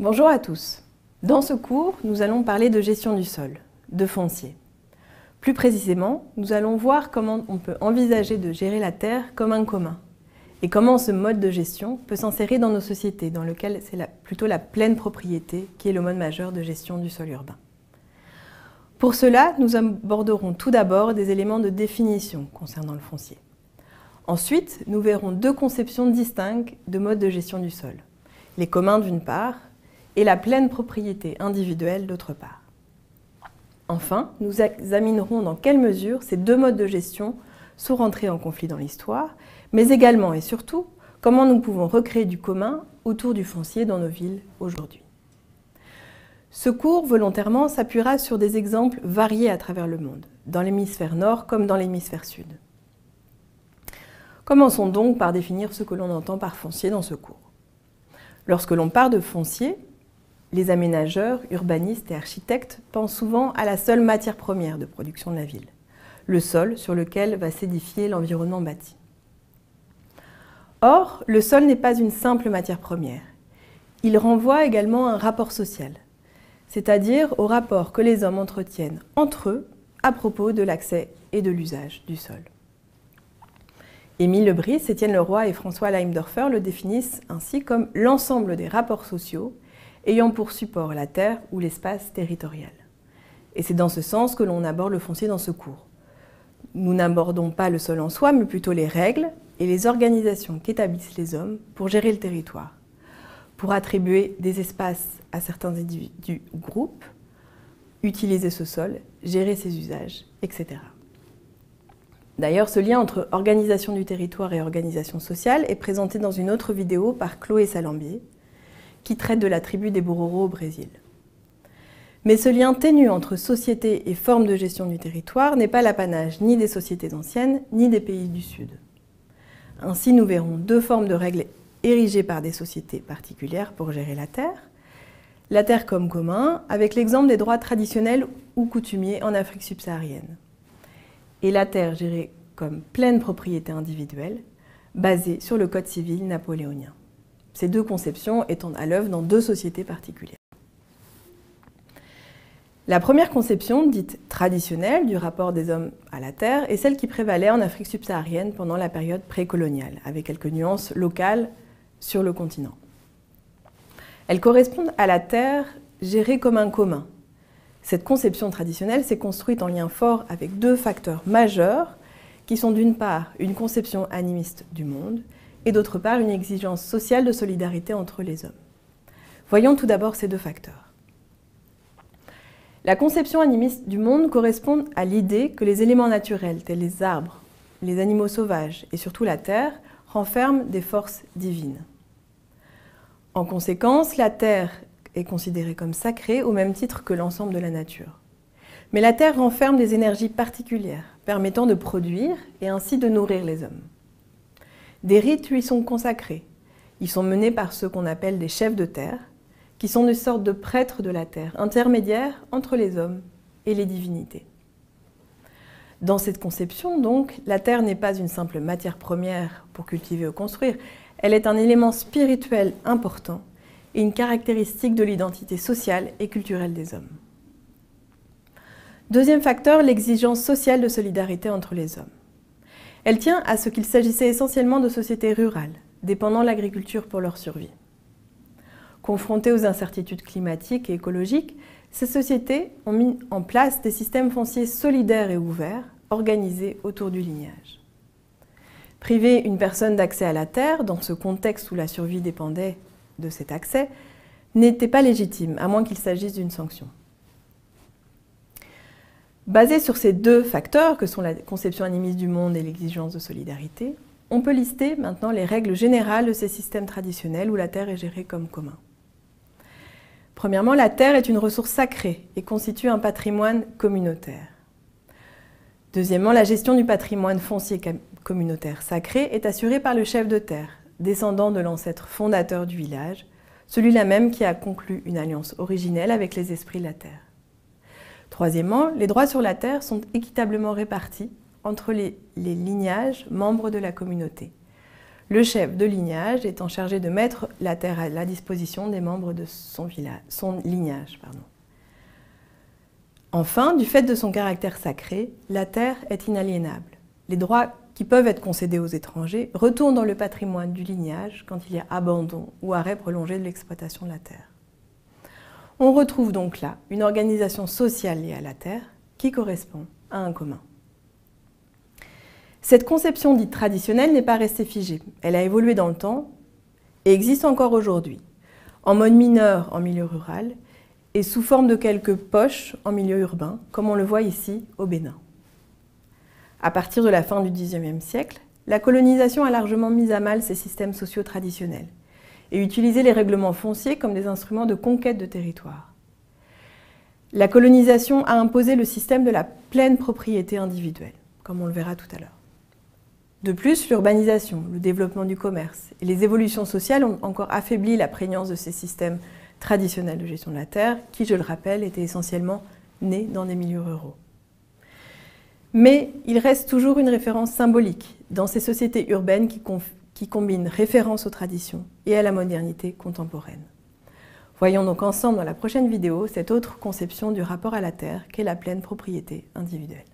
Bonjour à tous. Dans ce cours, nous allons parler de gestion du sol, de foncier. Plus précisément, nous allons voir comment on peut envisager de gérer la terre comme un commun et comment ce mode de gestion peut s'insérer dans nos sociétés, dans lequel c'est plutôt la pleine propriété qui est le mode majeur de gestion du sol urbain. Pour cela, nous aborderons tout d'abord des éléments de définition concernant le foncier. Ensuite, nous verrons deux conceptions distinctes de mode de gestion du sol. Les communs d'une part et la pleine propriété individuelle d'autre part. Enfin, nous examinerons dans quelle mesure ces deux modes de gestion sont rentrés en conflit dans l'histoire, mais également et surtout comment nous pouvons recréer du commun autour du foncier dans nos villes aujourd'hui. Ce cours, volontairement, s'appuiera sur des exemples variés à travers le monde, dans l'hémisphère nord comme dans l'hémisphère sud. Commençons donc par définir ce que l'on entend par foncier dans ce cours. Lorsque l'on parle de foncier, les aménageurs, urbanistes et architectes pensent souvent à la seule matière première de production de la ville, le sol sur lequel va s'édifier l'environnement bâti. Or, le sol n'est pas une simple matière première. Il renvoie également à un rapport social, c'est-à-dire au rapport que les hommes entretiennent entre eux à propos de l'accès et de l'usage du sol. Émile Lebris, Étienne Leroy et François Leimdorfer le définissent ainsi comme l'ensemble des rapports sociaux ayant pour support la terre ou l'espace territorial. Et c'est dans ce sens que l'on aborde le foncier dans ce cours. Nous n'abordons pas le sol en soi, mais plutôt les règles et les organisations qu'établissent les hommes pour gérer le territoire, pour attribuer des espaces à certains individus ou groupes, utiliser ce sol, gérer ses usages, etc. D'ailleurs, ce lien entre organisation du territoire et organisation sociale est présenté dans une autre vidéo par Chloé Salambier, qui traite de la tribu des Bororo au Brésil. Mais ce lien ténu entre société et forme de gestion du territoire n'est pas l'apanage ni des sociétés anciennes, ni des pays du Sud. Ainsi, nous verrons deux formes de règles érigées par des sociétés particulières pour gérer la terre comme commun, avec l'exemple des droits traditionnels ou coutumiers en Afrique subsaharienne, et la terre gérée comme pleine propriété individuelle, basée sur le Code civil napoléonien. Ces deux conceptions étant à l'œuvre dans deux sociétés particulières. La première conception, dite traditionnelle, du rapport des hommes à la terre, est celle qui prévalait en Afrique subsaharienne pendant la période précoloniale, avec quelques nuances locales sur le continent. Elles correspondent à la terre gérée comme un commun. Cette conception traditionnelle s'est construite en lien fort avec deux facteurs majeurs qui sont d'une part une conception animiste du monde et d'autre part une exigence sociale de solidarité entre les hommes. Voyons tout d'abord ces deux facteurs. La conception animiste du monde correspond à l'idée que les éléments naturels tels les arbres, les animaux sauvages et surtout la terre renferment des forces divines. En conséquence, la terre est considérée comme sacrée au même titre que l'ensemble de la nature. Mais la terre renferme des énergies particulières permettant de produire et ainsi de nourrir les hommes. Des rites lui sont consacrés. Ils sont menés par ceux qu'on appelle des chefs de terre, qui sont des sortes de prêtres de la terre, intermédiaires entre les hommes et les divinités. Dans cette conception, donc, la terre n'est pas une simple matière première pour cultiver ou construire, elle est un élément spirituel important et une caractéristique de l'identité sociale et culturelle des hommes. Deuxième facteur, l'exigence sociale de solidarité entre les hommes. Elle tient à ce qu'il s'agissait essentiellement de sociétés rurales, dépendant de l'agriculture pour leur survie. Confrontées aux incertitudes climatiques et écologiques, ces sociétés ont mis en place des systèmes fonciers solidaires et ouverts, organisés autour du lignage. Priver une personne d'accès à la terre, dans ce contexte où la survie dépendait de cet accès, n'était pas légitime, à moins qu'il s'agisse d'une sanction. Basé sur ces deux facteurs, que sont la conception animiste du monde et l'exigence de solidarité, on peut lister maintenant les règles générales de ces systèmes traditionnels où la terre est gérée comme commun. Premièrement, la terre est une ressource sacrée et constitue un patrimoine communautaire. Deuxièmement, la gestion du patrimoine foncier communautaire sacré est assurée par le chef de terre, descendant de l'ancêtre fondateur du village, celui-là même qui a conclu une alliance originelle avec les esprits de la terre. Troisièmement, les droits sur la terre sont équitablement répartis entre les lignages membres de la communauté. le chef de lignage étant chargé de mettre la terre à la disposition des membres de son lignage. Enfin, du fait de son caractère sacré, la terre est inaliénable. Les droits qui peuvent être concédés aux étrangers retournent dans le patrimoine du lignage quand il y a abandon ou arrêt prolongé de l'exploitation de la terre. On retrouve donc là une organisation sociale liée à la terre qui correspond à un commun. Cette conception dite traditionnelle n'est pas restée figée. Elle a évolué dans le temps et existe encore aujourd'hui, en mode mineur en milieu rural et sous forme de quelques poches en milieu urbain, comme on le voit ici au Bénin. À partir de la fin du XIXe siècle, la colonisation a largement mis à mal ces systèmes sociaux traditionnels et utilisé les règlements fonciers comme des instruments de conquête de territoire. La colonisation a imposé le système de la pleine propriété individuelle, comme on le verra tout à l'heure. De plus, l'urbanisation, le développement du commerce et les évolutions sociales ont encore affaibli la prégnance de ces systèmes traditionnels de gestion de la terre, qui, je le rappelle, étaient essentiellement nés dans des milieux ruraux. Mais il reste toujours une référence symbolique dans ces sociétés urbaines qui combinent référence aux traditions et à la modernité contemporaine. Voyons donc ensemble dans la prochaine vidéo cette autre conception du rapport à la terre qu'est la pleine propriété individuelle.